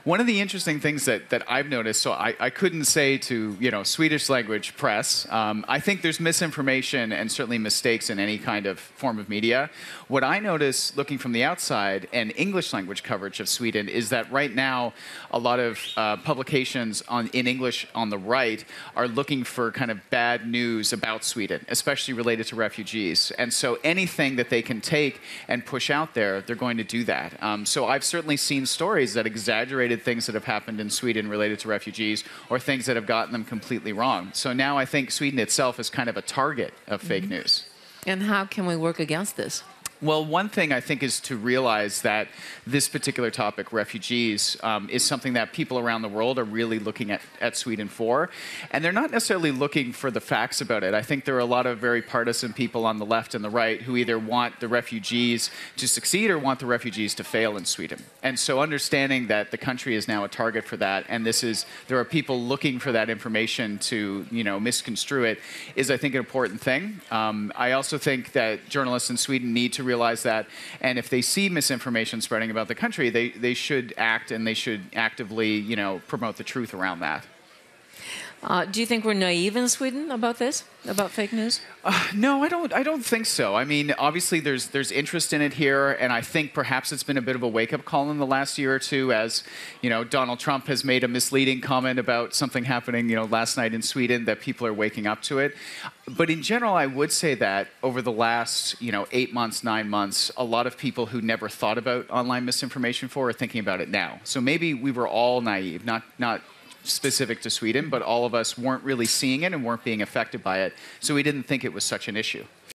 One of the interesting things that I've noticed, so I couldn't say to, Swedish language press, I think there's misinformation and certainly mistakes in any kind of form of media. What I notice looking from the outside and English language coverage of Sweden is that right now a lot of publications in English on the right are looking for kind of bad news about Sweden, especially related to refugees. And so anything that they can take and push out there, they're going to do that. So I've certainly seen stories that exaggerated things that have happened in Sweden related to refugees or things that have gotten them completely wrong. So now I think Sweden itself is kind of a target of fake news. And how can we work against this? Well, one thing I think is to realize that this particular topic, refugees, is something that people around the world are really looking at Sweden for. And they're not necessarily looking for the facts about it. I think there are a lot of very partisan people on the left and the right who either want the refugees to succeed or want the refugees to fail in Sweden. And so understanding that the country is now a target for that, and there are people looking for that information to, misconstrue it, is, I think, an important thing. I also think that journalists in Sweden need to realize that, and if they see misinformation spreading about the country, they should act and they should actively, promote the truth around that. Do you think we're naive in Sweden about this, about fake news? No, I don't think so. I mean, obviously there's interest in it here, and I think perhaps it's been a bit of a wake-up call in the last year or two, as Donald Trump has made a misleading comment about something happening, last night in Sweden, that people are waking up to it. But in general, I would say that over the last 8 months, 9 months, a lot of people who never thought about online misinformation before are thinking about it now. So maybe we were all naive, not specific to Sweden, but all of us weren't really seeing it and weren't being affected by it, so we didn't think it was such an issue.